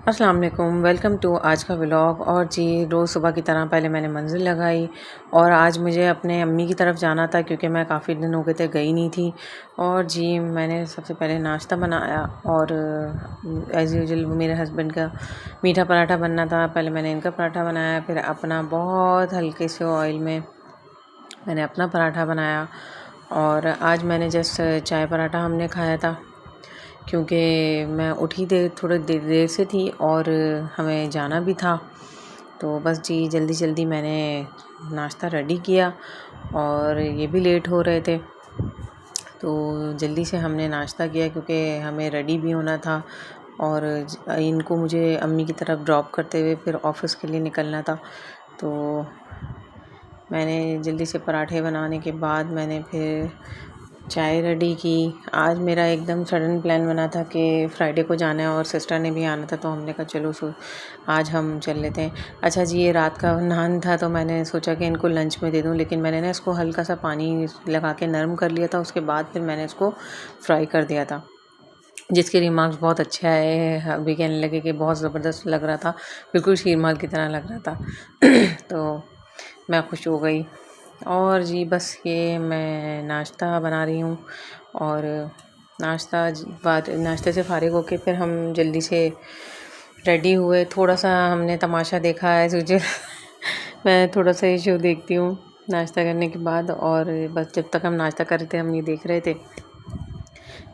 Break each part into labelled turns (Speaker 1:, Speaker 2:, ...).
Speaker 1: अस्सलाम वालेकुम, welcome to आज का व्लॉग। और जी रोज़ सुबह की तरह पहले मैंने मंजिल लगाई और आज मुझे अपने अम्मी की तरफ जाना था क्योंकि मैं काफ़ी दिन हो गए थे गई नहीं थी। और जी मैंने सबसे पहले नाश्ता बनाया और एज़ यूजुअल मेरे हस्बैंड का मीठा पराठा बनना था। पहले मैंने इनका पराठा बनाया, फिर अपना बहुत हल्के से ऑयल में मैंने अपना पराठा बनाया। और आज मैंने जस्ट चाय पराठा हमने खाया था क्योंकि मैं उठी थोड़ी देर से थी और हमें जाना भी था। तो बस जी जल्दी जल्दी मैंने नाश्ता रेडी किया और ये भी लेट हो रहे थे, तो जल्दी से हमने नाश्ता किया क्योंकि हमें रेडी भी होना था और इनको मुझे अम्मी की तरफ ड्रॉप करते हुए फिर ऑफ़िस के लिए निकलना था। तो मैंने जल्दी से पराठे बनाने के बाद मैंने फिर चाय रेडी की। आज मेरा एकदम सडन प्लान बना था कि फ्राइडे को जाना है और सिस्टर ने भी आना था, तो हमने कहा चलो आज हम चल लेते हैं। अच्छा जी, ये रात का नान था तो मैंने सोचा कि इनको लंच में दे दूं, लेकिन मैंने ना इसको हल्का सा पानी लगा के नरम कर लिया था। उसके बाद फिर मैंने इसको फ्राई कर दिया था, जिसके रिमार्क्स बहुत अच्छे आए। अभी कहने लगे कि बहुत ज़बरदस्त लग रहा था, बिल्कुल शीरमाल की तरह लग रहा था तो मैं खुश हो गई। और जी बस ये मैं नाश्ता बना रही हूँ और नाश्ते से फ़ारिग होके फिर हम जल्दी से रेडी हुए। थोड़ा सा हमने तमाशा देखा है तुझे मैं थोड़ा सा ये शो देखती हूँ नाश्ता करने के बाद, और बस जब तक हम नाश्ता कर रहे थे हम ये देख रहे थे।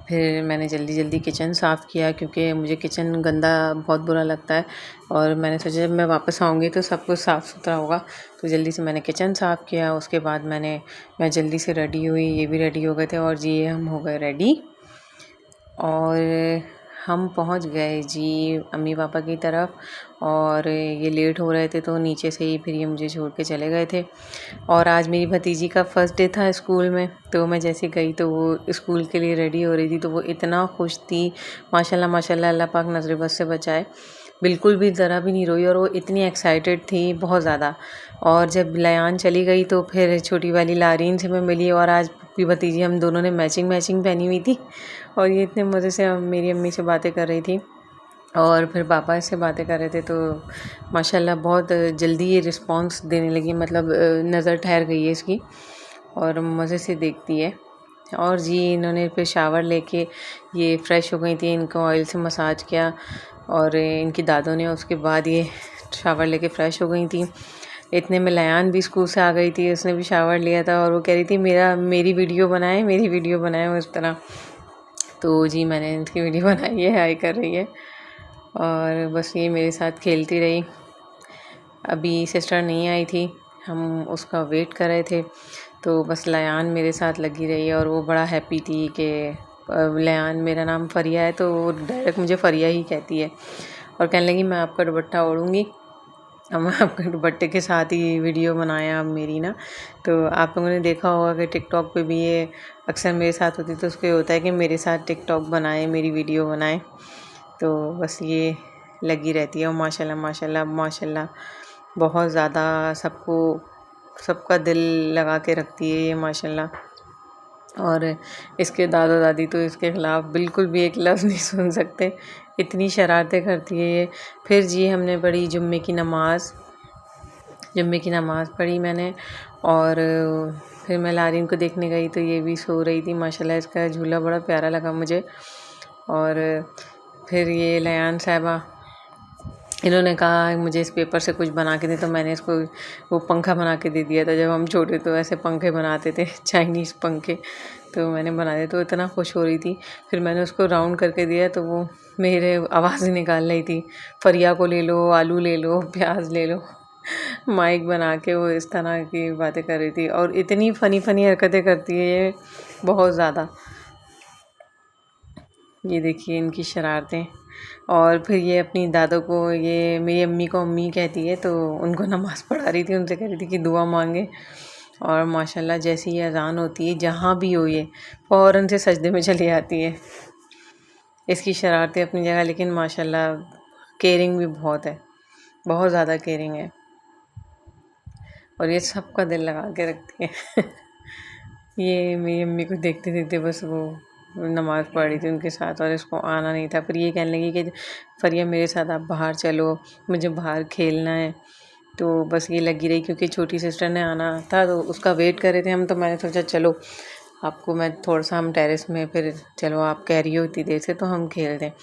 Speaker 1: फिर मैंने जल्दी जल्दी किचन साफ़ किया क्योंकि मुझे किचन गंदा बहुत बुरा लगता है और मैंने सोचा जब मैं वापस आऊँगी तो सब कुछ साफ़ सुथरा होगा। तो जल्दी से मैंने किचन साफ़ किया। उसके बाद मैं जल्दी से रेडी हुई, ये भी रेडी हो गए थे और जी हम हो गए रेडी और हम पहुंच गए जी अम्मी पापा की तरफ। और ये लेट हो रहे थे तो नीचे से ही फिर ये मुझे छोड़ के चले गए थे। और आज मेरी भतीजी का फ़र्स्ट डे था स्कूल में, तो मैं जैसे गई तो वो स्कूल के लिए रेडी हो रही थी, तो वो इतना खुश थी। माशाल्लाह माशाल्लाह, अल्लाह पाक नज़र बद से बचाए। बिल्कुल भी ज़रा भी नहीं रोई और वो इतनी एक्साइटेड थी बहुत ज़्यादा। और जब लयान चली गई तो फिर छोटी वाली लारीन से मैं मिली और आज भी भतीजी हम दोनों ने मैचिंग मैचिंग पहनी हुई थी और ये इतने मज़े से मेरी अम्मी से बातें कर रही थी और फिर पापा से बातें कर रहे थे। तो माशाल्लाह बहुत जल्दी ये रिस्पॉन्स देने लगी, मतलब नज़र ठहर गई है इसकी और मज़े से देखती है। और जी इन्होंने फिर शावर लेके ये फ़्रेश हो गई थी, इनको ऑयल से मसाज किया और इनकी दादों ने उसके बाद ये शावर लेके फ़्रेश हो गई थी। इतने में लयान भी स्कूल से आ गई थी, उसने भी शावर लिया था और वो कह रही थी मेरी वीडियो बनाएं, मेरी वीडियो बनाएं, उस तरह। तो जी मैंने इनकी वीडियो बनाई है, हाई कर रही है और बस ये मेरे साथ खेलती रही। अभी सिस्टर नहीं आई थी, हम उसका वेट कर रहे थे, तो बस लयान मेरे साथ लगी रही और वो बड़ा हैप्पी थी कि लयान, मेरा नाम फ़रिया है तो वो डायरेक्ट मुझे फ़रिया ही कहती है और कहने लगी मैं आपका दुपट्टा ओढ़ूँगी। अब मैं आपके दुपट्टे के साथ ही वीडियो बनाया अब मेरी ना। तो आप लोगों ने देखा होगा कि टिकटॉक पे भी ये अक्सर मेरे साथ होती, तो उसको ये होता है कि मेरे साथ टिकटॉक बनाए, मेरी वीडियो बनाए। तो बस ये लगी रहती है और माशाल्लाह माशाल्लाह माशाल्लाह बहुत ज़्यादा सबका दिल लगा के रखती है ये माशाल्लाह। और इसके दादा दादी तो इसके ख़िलाफ़ बिल्कुल भी एक लफ्ज़ नहीं सुन सकते, इतनी शरारतें करती है ये। फिर जी हमने पढ़ी जुम्मे की नमाज़ पढ़ी मैंने और फिर मैं लारीन को देखने गई तो ये भी सो रही थी माशाल्लाह। इसका झूला बड़ा प्यारा लगा मुझे। और फिर ये लयान साहिबा, इन्होंने कहा मुझे इस पेपर से कुछ बना के दे, तो मैंने इसको वो पंखा बना के दे दिया था। जब हम छोटे तो ऐसे पंखे बनाते थे चाइनीज़ पंखे, तो मैंने बना दिया, तो इतना खुश हो रही थी। फिर मैंने उसको राउंड करके दिया तो वो मेरे आवाज़ निकाल रही थी, फ़रिया को ले लो, आलू ले लो, प्याज ले लो माइक बना के वो इस तरह की बातें कर रही थी और इतनी फ़नी फ़नी हरकतें करती है ये बहुत ज़्यादा। ये देखिए इनकी शरारतें। और फिर ये अपनी दादों को, ये मेरी अम्मी को अम्मी कहती है, तो उनको नमाज़ पढ़ा रही थी, उनसे कह रही थी कि दुआ मांगे। और माशाल्लाह जैसी ही अज़ान होती है जहाँ भी हो ये फ़ौरन से सजदे में चली आती है। इसकी शरारतें अपनी जगह, लेकिन माशाल्लाह केयरिंग भी बहुत है, बहुत ज़्यादा केयरिंग है और ये सबका दिल लगा के रखती है ये मेरी अम्मी को देखते देखते बस वो नमाज़ पढ़ रही थी उनके साथ और इसको आना नहीं था। फिर ये कहने लगी कि फ़रिया मेरे साथ आप बाहर चलो, मुझे बाहर खेलना है। तो बस ये लगी रही क्योंकि छोटी सिस्टर ने आना था तो उसका वेट कर रहे थे हम। तो मैंने सोचा चलो आपको मैं थोड़ा-सा हम टेरेस में, फिर चलो आप कह रही हो इतनी देर से तो हम खेलते हैं।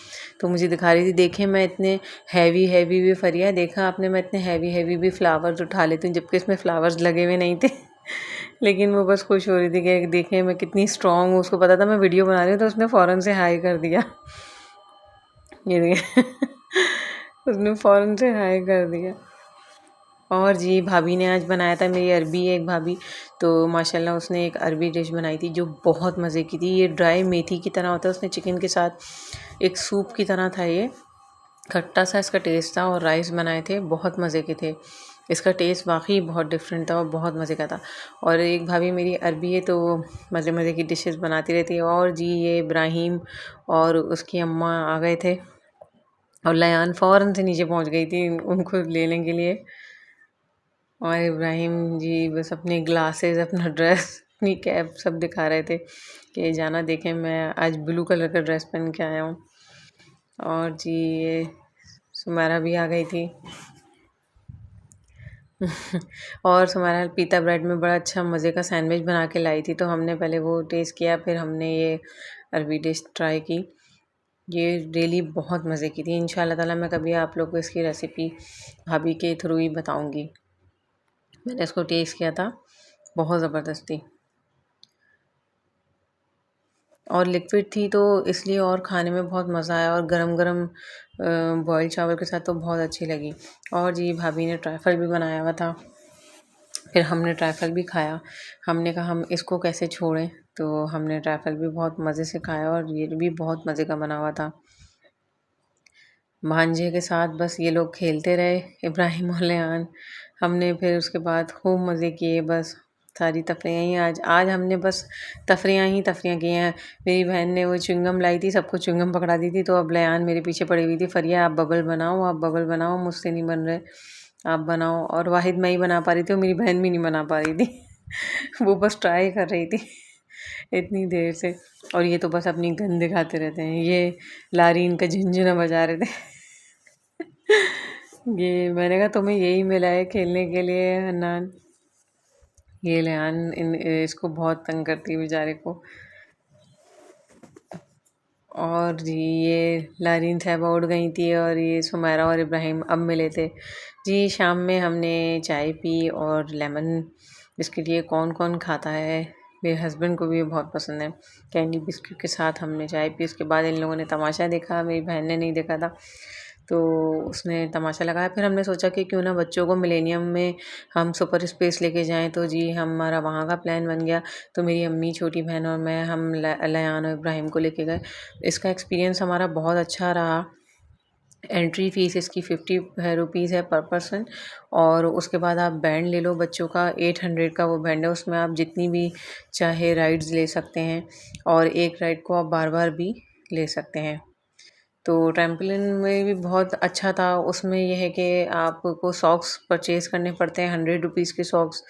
Speaker 1: तो मुझे दिखा रही थी, देखें मैं इतने हैवी भी फ़रिया देखा आपने, मैं इतने हैवी भी फ्लावर्स उठा लेती हूँ जबकि इसमें फ्लावर्स लगे हुए नहीं थे। लेकिन वो बस खुश हो रही थी कि देखें मैं कितनी स्ट्रॉन्ग हूँ। उसको पता था मैं वीडियो बना रही हूँ तो उसने फ़ौरन से हाय कर दिया। ये देखिए उसने फ़ौरन से हाय कर दिया। और जी भाभी ने आज बनाया था, मेरी अरबी है एक भाभी, तो माशाल्लाह उसने एक अरबी डिश बनाई थी जो बहुत मज़े की थी। ये ड्राई मेथी की तरह होता है, उसने चिकन के साथ एक सूप की तरह था ये, खट्टा सा इसका टेस्ट था और राइस बनाए थे, बहुत मज़े के थे। इसका टेस्ट वाकई बहुत डिफरेंट था और बहुत मज़े का था। और एक भाभी मेरी अरबी है तो मज़े की डिशेस बनाती रहती है। और जी ये इब्राहिम और उसकी अम्मा आ गए थे और लयान फ़ौरन से नीचे पहुंच गई थी उनको लेने के लिए। और इब्राहिम जी बस अपने ग्लासेस, अपना ड्रेस, अपनी कैप सब दिखा रहे थे कि जाना देखें मैं आज ब्लू कलर का ड्रेस पहन के आया हूँ। और जी ये सुमेरा भी आ गई थी। और सुमेरा पीता ब्रेड में बड़ा अच्छा मज़े का सैंडविच बना के लाई थी, तो हमने पहले वो टेस्ट किया, फिर हमने ये अरबी डिश ट्राई की। ये रियली बहुत मज़े की थी। इंशाल्लाह ताला मैं कभी आप लोग को इसकी रेसिपी भाभी के थ्रू ही बताऊँगी। मैंने इसको टेस्ट किया था, बहुत ज़बरदस्त थी और लिक्विड थी तो इसलिए और खाने में बहुत मज़ा आया। और गरम बॉइल्ड चावल के साथ तो बहुत अच्छी लगी। और जी भाभी ने ट्राइफल भी बनाया हुआ था, फिर हमने ट्राइफल भी खाया। हमने कहा हम इसको कैसे छोड़ें, तो हमने ट्राइफल भी बहुत मज़े से खाया और ये भी बहुत मज़े का बना हुआ था। भांजे के साथ बस ये लोग खेलते रहे, इब्राहिम और लयान। हमने फिर उसके बाद खूब मज़े किए, बस सारी तफरियाँ ही आज हमने बस तफरियाँ की हैं। मेरी बहन ने वो च्युइंगम लाई थी, सबको च्युइंगम पकड़ा दी थी, तो अब लयान मेरे पीछे पड़ी हुई थी, फ़रिया आप बबल बनाओ, मुझसे नहीं बन रहे, आप बनाओ। और वाहिद मैं ही बना पा रही थी और मेरी बहन भी नहीं बना पा रही थी। वो बस ट्राई कर रही थी इतनी देर से। और ये तो बस अपनी गन दिखाते रहते हैं। ये लारीन का झुनझुना बजा रहे थे। ये मैंने कहा तुम्हें यही मिला है खेलने के लिए हन्नान। ये लयान इसको बहुत तंग करती है बेचारे को। और जी ये लारीन साहबा उड़ गई थी और ये सुमेरा और इब्राहिम अब मिले थे। जी शाम में हमने चाय पी और लेमन बिस्किट, ये कौन कौन खाता है, मेरे हस्बैंड को भी ये बहुत पसंद है। कैंडी बिस्किट के साथ हमने चाय पी। उसके बाद इन लोगों ने तमाशा देखा, मेरी बहन ने नहीं देखा था तो उसने तमाशा लगाया। फिर हमने सोचा कि क्यों ना बच्चों को मिलेनियम में हम सुपर स्पेस लेके जाएं, तो जी हमारा वहाँ का प्लान बन गया। तो मेरी अम्मी, छोटी बहन और मैं, हम लयान और इब्राहिम को लेके गए। इसका एक्सपीरियंस हमारा बहुत अच्छा रहा। एंट्री फ़ीस इसकी 50 रुपीज़ है पर पर्सन। और उसके बाद आप बैंड ले लो बच्चों का, 800 का वो बैंड है, उसमें आप जितनी भी चाहे राइड्स ले सकते हैं और एक राइड को आप बार भी ले सकते हैं। तो ट्रैम्पोलिन में भी बहुत अच्छा था। उसमें ये है कि आपको सॉक्स परचेज़ करने पड़ते हैं, 100 रुपीज़ के सॉक्स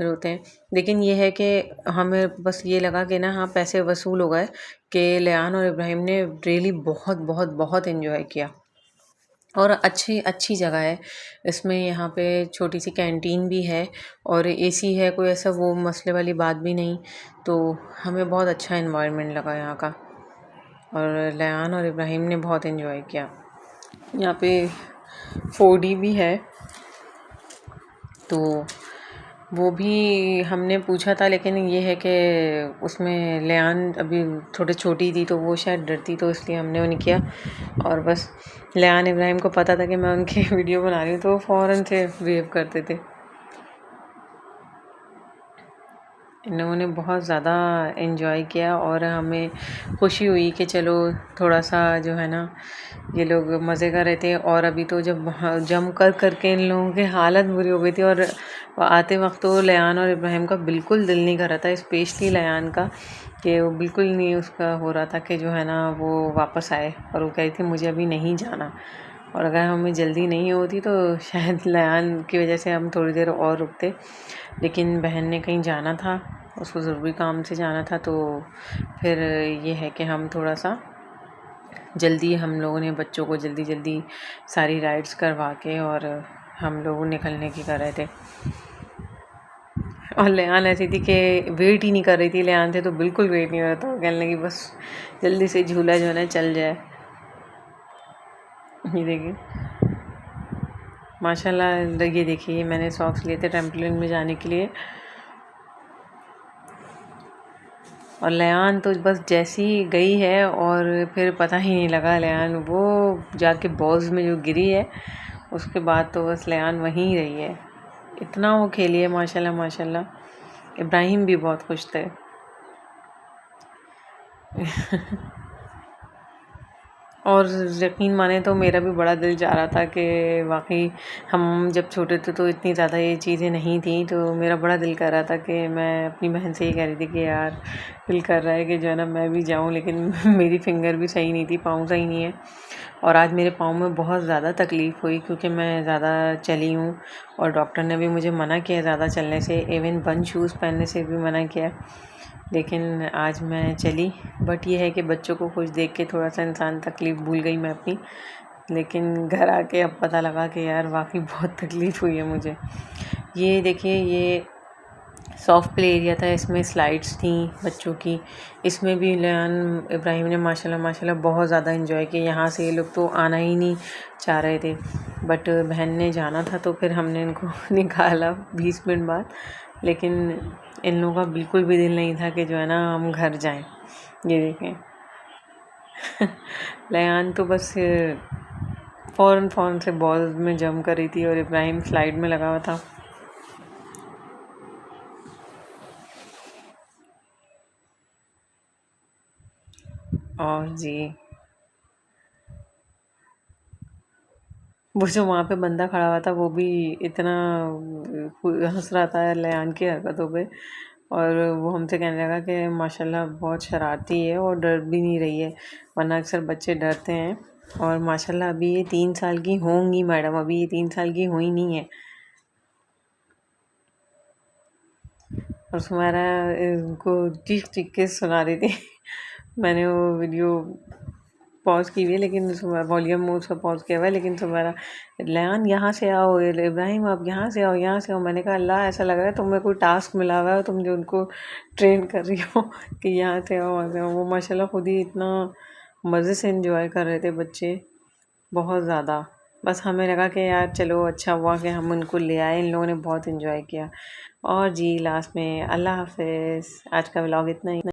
Speaker 1: होते हैं। लेकिन ये है कि हमें बस ये लगा कि ना हाँ पैसे वसूल हो गए, कि लयान और इब्राहिम ने रियली बहुत एंजॉय किया। और अच्छी अच्छी जगह है। इसमें यहाँ पे छोटी सी कैंटीन भी है और एसी है, कोई ऐसा वो मसले वाली बात भी नहीं। तो हमें बहुत अच्छा एनवायरनमेंट लगा यहाँ का और लयान और इब्राहिम ने बहुत एंजॉय किया। यहाँ पे 4D भी है, तो वो भी हमने पूछा था, लेकिन ये है कि उसमें लयान अभी थोड़ी छोटी थी तो वो शायद डरती, तो इसलिए हमने वो नहीं किया। और बस लयान इब्राहिम को पता था कि मैं उनकी वीडियो बना रही हूँ, तो वो फ़ौरन से वेव करते थे। इन लोगों ने बहुत ज़्यादा एंजॉय किया और हमें खुशी हुई कि चलो थोड़ा सा जो है ना ये लोग मज़े कर रहे थे। और अभी तो जब जम करके इन लोगों की हालत बुरी हो गई थी और आते वक्त तो लयान और इब्राहिम का बिल्कुल दिल नहीं कर रहा था, स्पेशली लयान का, कि वो बिल्कुल नहीं उसका हो रहा था कि जो है ना वो वापस आए। और वो कह रही थी मुझे अभी नहीं जाना, और अगर हमें जल्दी नहीं होती तो शायद लयान की वजह से हम थोड़ी देर और रुकते, लेकिन बहन ने कहीं जाना था उसको ज़रूरी काम से जाना था। तो फिर ये है कि हम थोड़ा सा जल्दी हम लोगों ने बच्चों को जल्दी जल्दी सारी राइड्स करवा के और हम लोग निकलने की कर रहे थे। और लेआन ऐसी थी कि वेट ही नहीं कर रही थी। लेआन थे तो बिल्कुल वेट नहीं हो रहा था, कहने लगी बस जल्दी से झूला जो है ना चल जाए। ये देखिए माशाल्लाह, ये देखिए मैंने सॉक्स लिए थे ट्रैम्पोलिन में जाने के लिए, और लेआन तो बस जैसी गई है और फिर पता ही नहीं लगा। लेआन वो जाके बॉल्स में जो गिरी है उसके बाद तो बस लेआन वहीं रही है। इतना वो खेली है माशाल्लाह माशाल्लाह। इब्राहिम भी बहुत खुश थे। और यकीन माने तो मेरा भी बड़ा दिल चाह रहा था कि वाकई हम जब छोटे थे तो इतनी ज़्यादा ये चीज़ें नहीं थी, तो मेरा बड़ा दिल कर रहा था कि मैं अपनी बहन से ही कह रही थी कि यार दिल कर रहा है कि जो है ना मैं भी जाऊँ, लेकिन मेरी फिंगर भी सही नहीं थी, पाँव सही नहीं है। और आज मेरे पाँव में बहुत ज़्यादा तकलीफ़ हुई क्योंकि मैं ज़्यादा चली हूँ, और डॉक्टर ने भी मुझे मना किया ज़्यादा चलने से, इवन बंद शूज़ पहनने से भी मना किया। लेकिन आज मैं चली। बट ये है कि बच्चों को खुश देख के थोड़ा सा इंसान तकलीफ़ भूल गई मैं अपनी। लेकिन घर आके अब पता लगा कि यार वाकई बहुत तकलीफ़ हुई है मुझे। ये देखिए ये सॉफ्ट प्ले एरिया था, इसमें स्लाइड्स थी बच्चों की। इसमें भी लेआन इब्राहिम ने माशाल्लाह माशाल्लाह बहुत ज़्यादा एंजॉय किया। यहाँ से ये लोग तो आना ही नहीं चाह रहे थे, बट बहन ने जाना था तो फिर हमने इनको निकाला 20 मिनट बाद। लेकिन इन लोगों का बिल्कुल भी दिल नहीं था कि जो है ना हम घर जाएं। ये देखें लेआन तो बस फ़ौरन से बॉल में जंप कर रही थी और इब्राहिम स्लाइड में लगा हुआ था। और जी वो जो वहाँ पे बंदा खड़ा हुआ था वो भी इतना हंस रहा था लेआन की हरकतों पे, और वो हमसे कहने लगा कि माशाल्लाह बहुत शरारती है और डर भी नहीं रही है, वरना अक्सर बच्चे डरते हैं। और माशाल्लाह अभी ये 3 साल की होंगी मैडम, अभी ये 3 साल की हुई नहीं है। और सुमेरा इनको चीख चीख के सुना रही थी। मैंने वो वीडियो पॉज़ की हुई है, लेकिन वॉल्यूम उसका पॉज़ किया हुआ है, लेकिन तुम्हारा लेआन यहाँ से आओ, इब्राहिम आप यहाँ से आओ, यहाँ से आओ। मैंने कहा अल्लाह ऐसा लग रहा है तुम्हें कोई टास्क मिला हुआ है, तुम जो उनको ट्रेन कर रही हो कि यहाँ से आओ वहाँ से आओ। वो माशाल्लाह खुद ही इतना मज़े से इंजॉय कर रहे थे बच्चे, बहुत ज़्यादा। बस हमें लगा कि यार चलो अच्छा हुआ कि हम उनको ले आए, इन लोगों ने बहुत इंजॉय किया। और जी लास्ट में अल्लाह हाफ़िज़, आज का व्लॉग इतना ही।